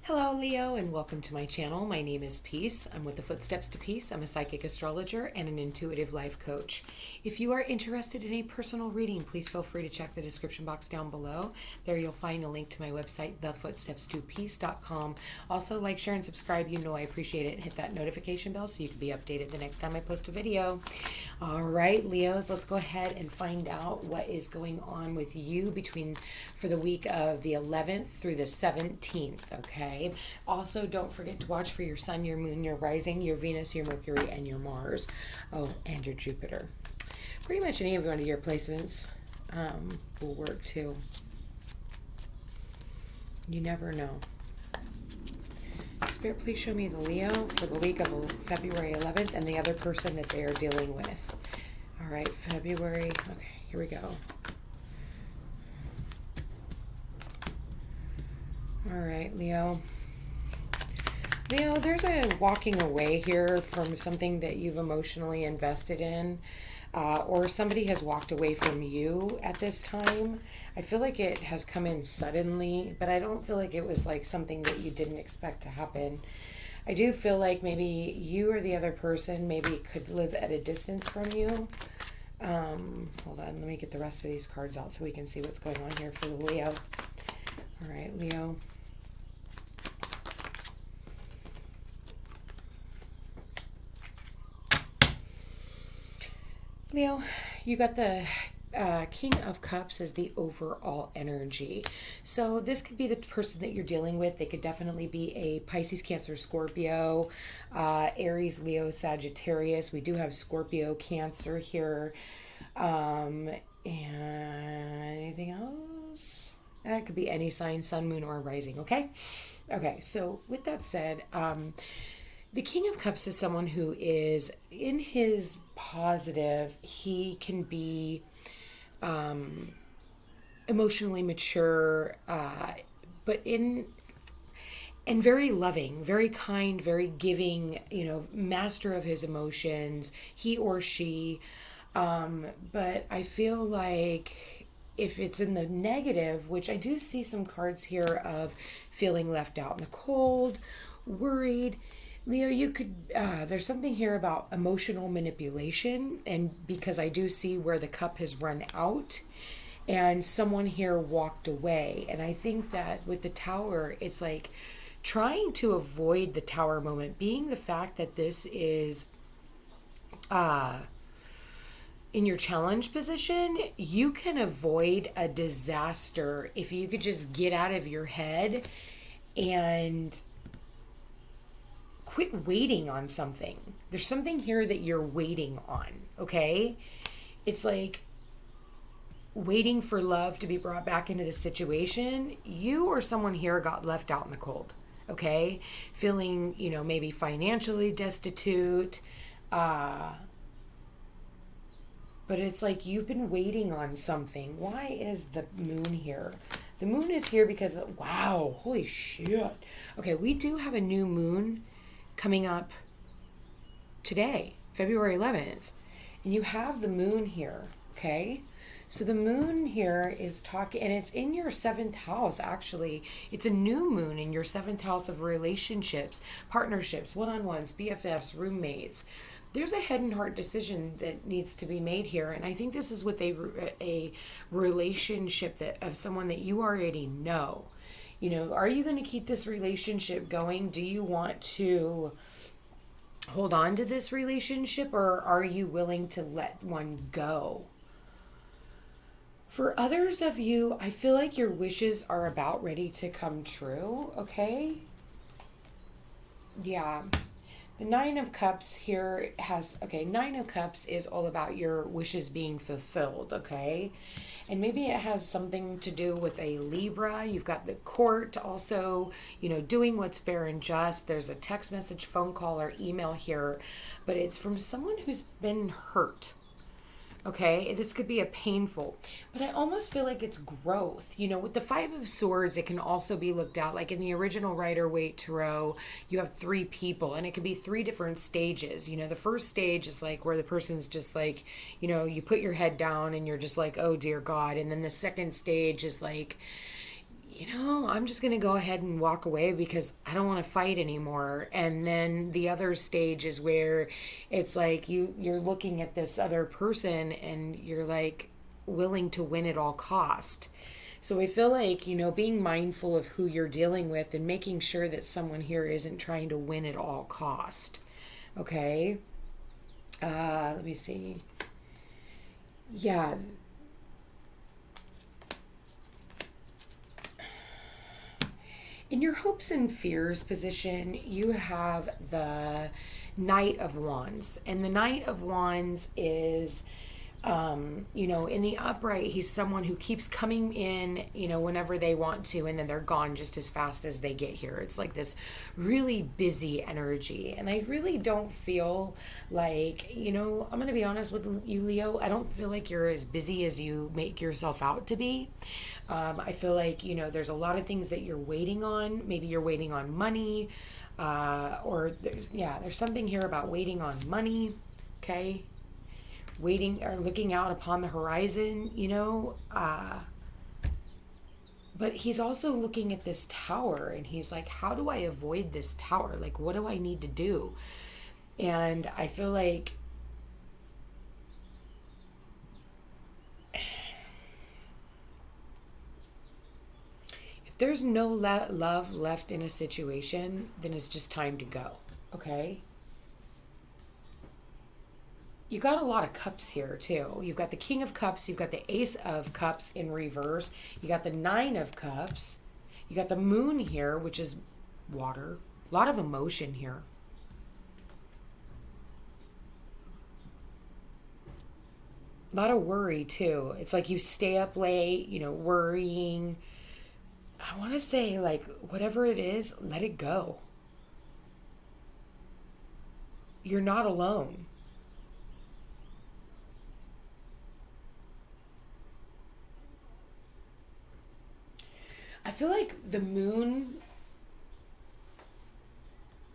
Hello, Leo, and welcome to my channel. My name is Peace. I'm with the Footsteps to Peace. I'm a psychic astrologer and an intuitive life coach. If you are interested in a personal reading, please feel free to check the description box down below. There you'll find a link to my website, thefootstepstopeace.com. Also, like, share, and subscribe. You know I appreciate it. And hit that notification bell so you can be updated the next time I post a video. All right, Leos, let's go ahead and find out what is going on with you for the week of the 11th through the 17th, okay? Also, don't forget to watch for your sun, your moon, your rising, your Venus, your Mercury, and your Mars. Oh, and your Jupiter. Pretty much any of one of your placements will work too. You never know. Spirit, please show me the Leo for the week of February 11th and the other person that they are dealing with. All right, February. Okay, here we go. All right, Leo. Leo, there's a walking away here from something that you've emotionally invested in, or somebody has walked away from you at this time. I feel like it has come in suddenly, but I don't feel like it was like something that you didn't expect to happen. I do feel like maybe you or the other person maybe could live at a distance from you. Hold on, let me get the rest of these cards out so we can see what's going on here for the Leo. All right, Leo. Leo, you got the King of Cups as the overall energy. So this could be the person that you're dealing with. They could definitely be a Pisces, Cancer, Scorpio, Aries, Leo, Sagittarius. We do have Scorpio, Cancer here. And anything else? That could be any sign, sun, moon, or rising, okay? Okay, so with that said, the King of Cups is someone who is in his positive. He can be emotionally mature, but and very loving, very kind, very giving, master of his emotions, he or she. But I feel like if it's in the negative, which I do see some cards here of feeling left out in the cold, worried, Leo, you could, there's something here about emotional manipulation, and because I do see where the cup has run out and someone here walked away. And I think that with the Tower, it's like trying to avoid the Tower moment, being the fact that this is in your challenge position, you can avoid a disaster if you could just get out of your head and quit waiting on something. There's something here that you're waiting on, okay? It's like waiting for love to be brought back into the situation. You or someone here got left out in the cold, okay? Feeling, maybe financially destitute, but it's like you've been waiting on something. Why is the moon here? The moon is here because, wow, holy shit. Okay, we do have a new moon coming up today, February 11th. And you have the moon here, okay? So the moon here is talking, and it's in your 7th house, actually. It's a new moon in your 7th house of relationships, partnerships, one-on-ones, BFFs, roommates. There's a head and heart decision that needs to be made here, and I think this is with a relationship of someone that you already know. Are you going to keep this relationship going? Do you want to hold on to this relationship, or are you willing to let one go? For others of you, I feel like your wishes are about ready to come true, okay? Yeah. The Nine of Cups here Nine of Cups is all about your wishes being fulfilled, okay? And maybe it has something to do with a Libra. You've got the Court also, doing what's fair and just. There's a text message, phone call, or email here, but it's from someone who's been hurt. Okay, this could be a painful, but I almost feel like it's growth. With the Five of Swords, it can also be looked at like in the original Rider-Waite Tarot, you have 3 people, and it can be 3 different stages. The first stage is like where the person's just like, you put your head down and you're just like, oh dear God. And then the second stage is like, I'm just going to go ahead and walk away because I don't want to fight anymore. And then the other stage is where it's like you're looking at this other person and you're like willing to win at all cost. So I feel like, being mindful of who you're dealing with and making sure that someone here isn't trying to win at all cost. Okay? Let me see. Yeah. In your hopes and fears position, you have the Knight of Wands. And the Knight of Wands is, in the upright, he's someone who keeps coming in, whenever they want to, and then they're gone just as fast as they get here. It's like this really busy energy. And I really don't feel like, I'm going to be honest with you, Leo, I don't feel like you're as busy as you make yourself out to be. I feel like, there's a lot of things that you're waiting on. Maybe you're waiting on money, there's something here about waiting on money, okay? Waiting or looking out upon the horizon, but he's also looking at this tower and he's like, how do I avoid this tower? Like, what do I need to do? And I feel like there's no love left in a situation, then it's just time to go, okay? You got a lot of cups here, too. You've got the King of Cups, you've got the Ace of Cups in reverse, you got the Nine of Cups, you got the Moon here, which is water. A lot of emotion here. A lot of worry, too. It's like you stay up late, worrying. I want to say, like, whatever it is, let it go. You're not alone. I feel like the moon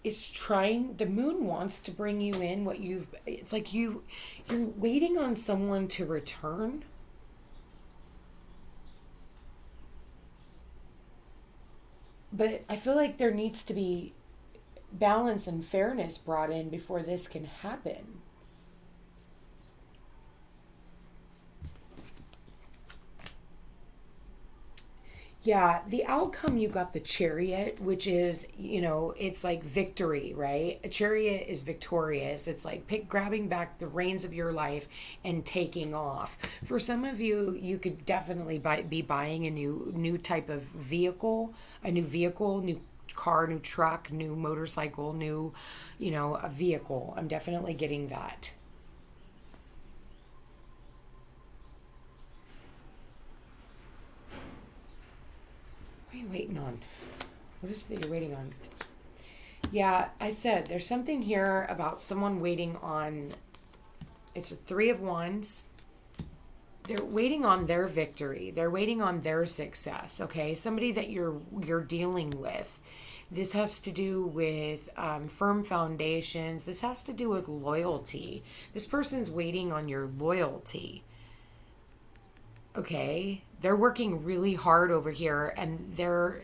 the moon wants to bring you in it's like you're waiting on someone to return. But I feel like there needs to be balance and fairness brought in before this can happen. Yeah, the outcome, you got the Chariot, which is, it's like victory, right? A chariot is victorious. It's like grabbing back the reins of your life and taking off. For some of you, you could definitely be buying a new type of vehicle, new car, new truck, new motorcycle, new, a vehicle. I'm definitely getting that. What are you waiting on? What is it that you're waiting on? Yeah, I said there's something here about someone waiting on. It's a Three of Wands. They're waiting on their victory. They're waiting on their success. Okay, somebody that you're dealing with. This has to do with firm foundations. This has to do with loyalty. This person's waiting on your loyalty. Okay, they're working really hard over here and they're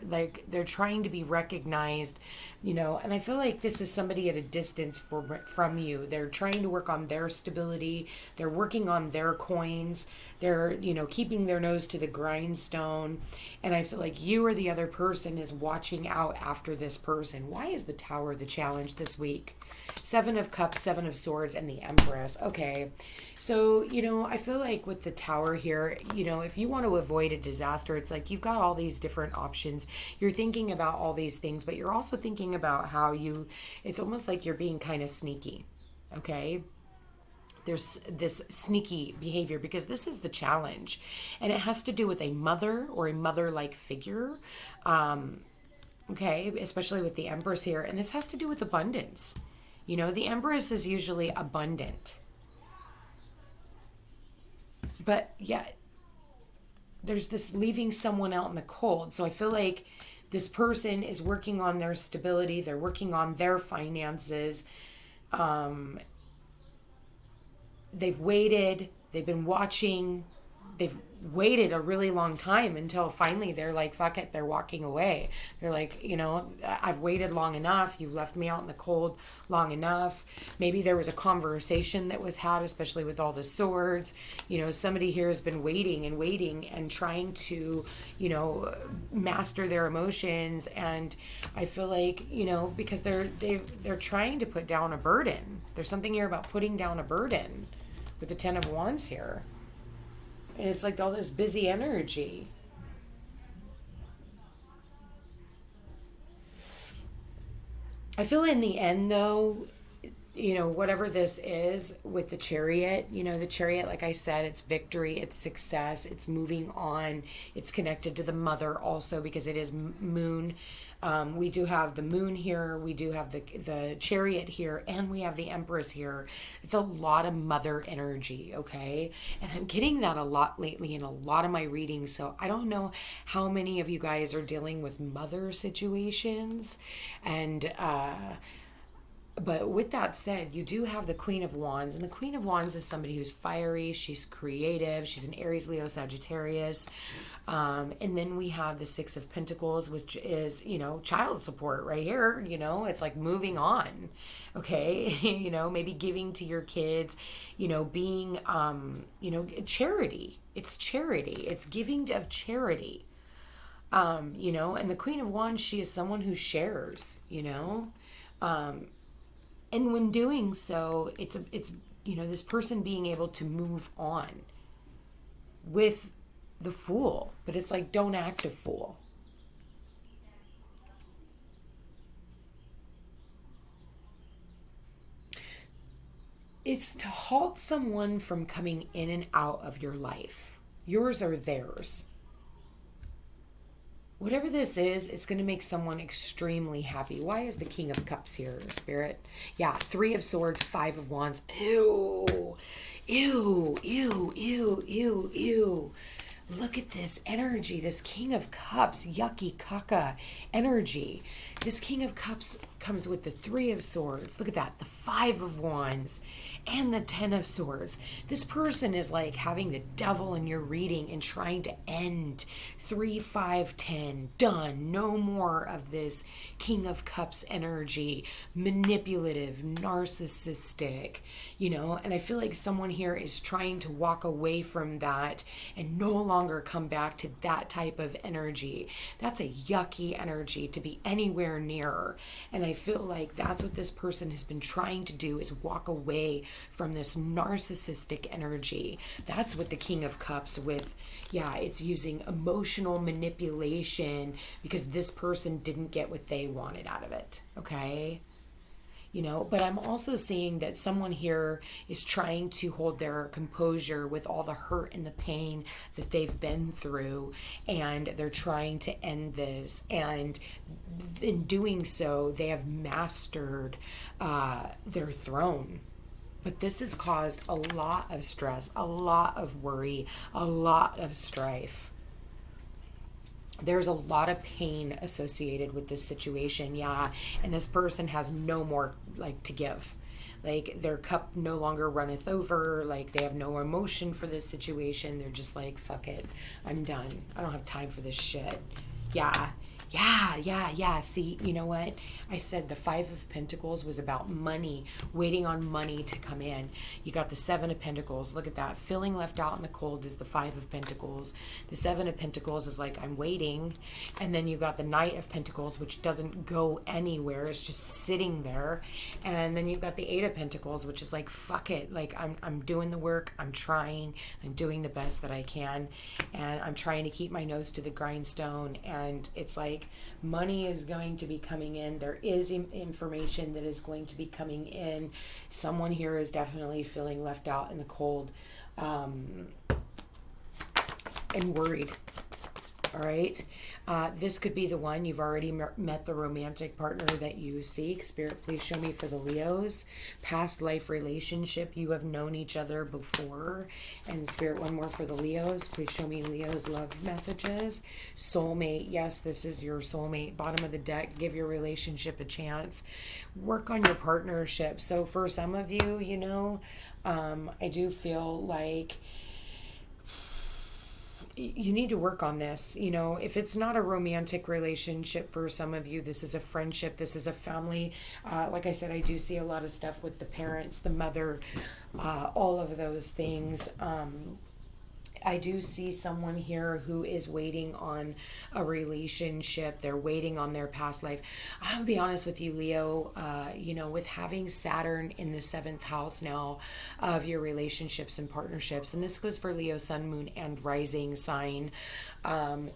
trying to be recognized, and I feel like this is somebody at a distance from you. They're trying to work on their stability. They're working on their coins. They're, keeping their nose to the grindstone. And I feel like you or the other person is watching out after this person. Why is the Tower the challenge this week? Seven of Cups, Seven of Swords, and the Empress. Okay. So, I feel like with the Tower here, if you want to avoid a disaster, it's like you've got all these different options. You're thinking about all these things, but you're also thinking about how it's almost like you're being kind of sneaky. Okay. There's this sneaky behavior because this is the challenge. And it has to do with a mother or a mother-like figure. Okay. Especially with the Empress here. And this has to do with abundance. The Empress is usually abundant. But yet, there's this leaving someone out in the cold. So I feel like this person is working on their stability. They're working on their finances. They've waited. They've been watching. They've waited a really long time until finally they're like, fuck it, they're walking away. They're like, you know, I've waited long enough. You've left me out in the cold long enough. Maybe there was a conversation that was had, especially with all the swords. You know, somebody here has been waiting and trying to, you know, master their emotions. And I feel like, you know, because they're trying to put down a burden. There's something here about putting down a burden with the Ten of Wands here. And it's like all this busy energy. I feel in the end, though, you know, whatever this is with the Chariot, you know, the Chariot, like I said, it's victory, it's success, it's moving on. It's connected to the mother also because it is moon. We do have the moon here, we do have the Chariot here, and we have the Empress here. It's a lot of mother energy, okay? And I'm getting that a lot lately in a lot of my readings, so I don't know how many of you guys are dealing with mother situations. And but with that said, you do have the Queen of Wands, and the Queen of Wands is somebody who's fiery, she's creative, she's an Aries, Leo, Sagittarius. And then we have the Six of Pentacles, which is, you know, child support right here. You know, it's like moving on, okay? You know, maybe giving to your kids, you know, being, you know, charity. It's charity. It's giving of charity. You know, and the Queen of Wands, she is someone who shares, you know, and when doing so, it's, you know, this person being able to move on with the Fool, but it's like, don't act a fool. It's to halt someone from coming in and out of your life, yours or theirs. Whatever this is, it's going to make someone extremely happy. Why is the King of Cups here, Spirit? Yeah, Three of Swords, Five of Wands. Ew, ew, ew, ew, ew, ew. Look at this energy, this King of Cups, yucky caca energy. This King of Cups comes with the Three of Swords. Look at that, the Five of Wands and the Ten of Swords. This person is like having the devil in your reading and trying to end 3, 5, 10. Done. No more of this King of Cups energy, manipulative, narcissistic, you know, and I feel like someone here is trying to walk away from that and no longer come back to that type of energy. That's a yucky energy to be anywhere near. And I feel like that's what this person has been trying to do, is walk away from this narcissistic energy. That's what the King of Cups with, yeah, it's using emotional manipulation because this person didn't get what they wanted out of it, okay? You know, but I'm also seeing that someone here is trying to hold their composure with all the hurt and the pain that they've been through, and they're trying to end this, and in doing so they have mastered their throne. But this has caused a lot of stress, a lot of worry, a lot of strife. There's a lot of pain associated with this situation, yeah, and this person has no more, like, to give. Like, their cup no longer runneth over, like, they have no emotion for this situation. They're just like, fuck it, I'm done. I don't have time for this shit. Yeah. See, you know what? I said the Five of Pentacles was about money, waiting on money to come in. You got the Seven of Pentacles. Look at that. Feeling left out in the cold is the Five of Pentacles. The Seven of Pentacles is like, I'm waiting. And then you got the Knight of Pentacles, which doesn't go anywhere. It's just sitting there. And then you've got the Eight of Pentacles, which is like, fuck it. Like, I'm doing the work. I'm trying. I'm doing the best that I can. And I'm trying to keep my nose to the grindstone. And it's like, money is going to be coming in. There is information that is going to be coming in. Someone here is definitely feeling left out in the cold, and worried. All right. This could be the one. You've already met the romantic partner that you seek. Spirit, please show me for the Leos. Past life relationship. You have known each other before. And Spirit, one more for the Leos. Please show me Leo's love messages. Soulmate. Yes, this is your soulmate. Bottom of the deck. Give your relationship a chance. Work on your partnership. So for some of you, you know, I do feel like you need to work on this. You know, if it's not a romantic relationship for some of you, this is a friendship, this is a family. Like I said, I do see a lot of stuff with the parents, the mother, all of those things. I do see someone here who is waiting on a relationship. They're waiting on their past life. I'll be honest with you, Leo, you know, with having Saturn in the 7th house now of your relationships and partnerships, and this goes for Leo, sun, moon, and rising sign,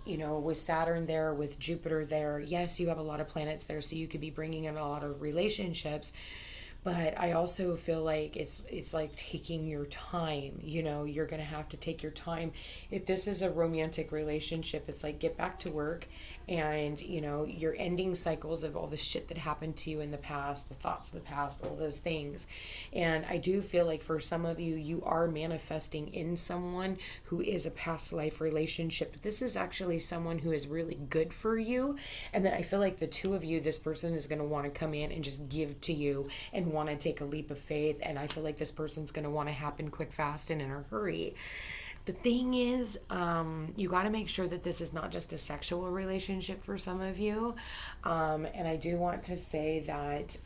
you know, with Saturn there, with Jupiter there, yes, you have a lot of planets there, so you could be bringing in a lot of relationships. But I also feel like it's like taking your time. You know, you're going to have to take your time. If this is a romantic relationship, it's like get back to work, and, you know, you're ending cycles of all the shit that happened to you in the past, the thoughts of the past, all those things. And I do feel like for some of you, you are manifesting in someone who is a past life relationship. But this is actually someone who is really good for you. And then I feel like the two of you, this person is going to want to come in and just give to you and want to take a leap of faith. And I feel like this person's going to want to happen quick, fast, and in a hurry. The thing is, you got to make sure that this is not just a sexual relationship for some of you. And I do want to say that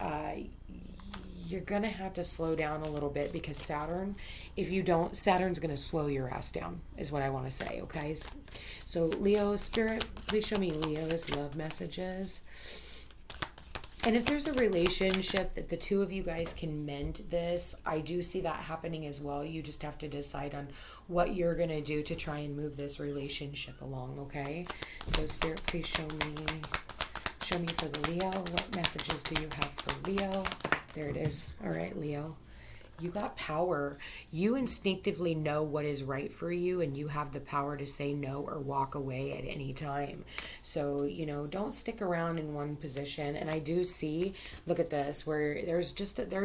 you're going to have to slow down a little bit, because Saturn, if you don't, Saturn's going to slow your ass down, is what I want to say, okay? So Leo, Spirit, please show me Leo's love messages. And if there's a relationship that the two of you guys can mend this, I do see that happening as well. You just have to decide on what you're going to do to try and move this relationship along, okay? So Spirit, please show me for the Leo. What messages do you have for Leo? There it is. All right, Leo. You got power. You instinctively know what is right for you, and you have the power to say no or walk away at any time. So, you know, don't stick around in one position. And I do see, look at this, where there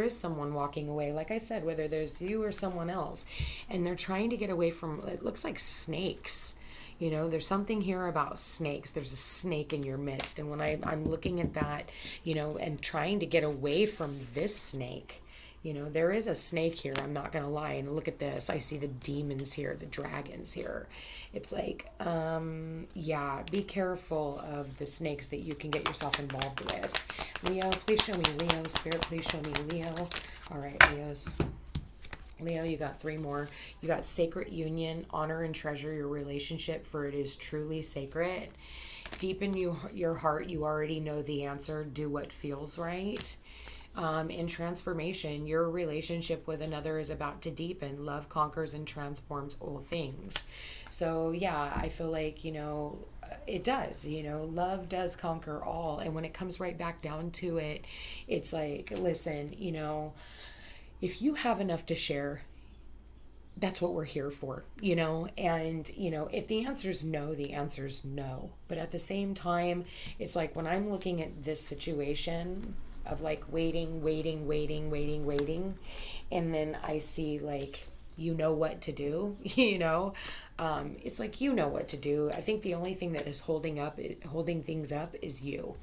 is someone walking away. Like I said, whether there's you or someone else, and they're trying to get away from, it looks like snakes. You know, there's something here about snakes. There's a snake in your midst. And when I'm looking at that, you know, and trying to get away from this snake, you know, there is a snake here, I'm not going to lie. And look at this. I see the demons here, the dragons here. It's like, yeah, be careful of the snakes that you can get yourself involved with. Leo, please show me Leo. Spirit, please show me Leo. All right, Leo, you got 3 more. You got sacred union, honor and treasure your relationship, for it is truly sacred. Deep in your heart, you already know the answer. Do what feels right. In transformation, your relationship with another is about to deepen. Love conquers and transforms all things. So yeah, I feel like, you know, it does, you know, love does conquer all. And when it comes right back down to it, it's like, listen, you know, if you have enough to share, that's what we're here for, you know. And, you know, if the answer is no, the answer is no. But at the same time, it's like when I'm looking at this situation of like waiting, and then I see like, you know what to do, you know, it's like, you know what to do. I think the only thing that is holding things up is you,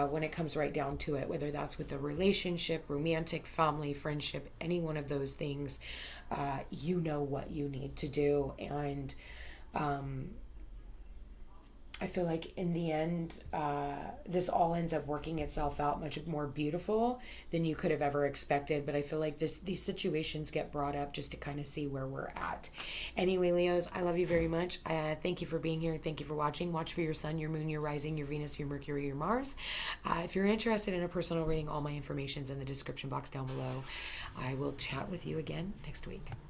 when it comes right down to it, whether that's with a relationship, romantic, family, friendship, any one of those things, you know what you need to do. And I feel like in the end, this all ends up working itself out much more beautiful than you could have ever expected. But I feel like these situations get brought up just to kind of see where we're at. Anyway, Leos, I love you very much. Thank you for being here. Thank you for watching. Watch for your sun, your moon, your rising, your Venus, your Mercury, your Mars. If you're interested in a personal reading, all my information's in the description box down below. I will chat with you again next week.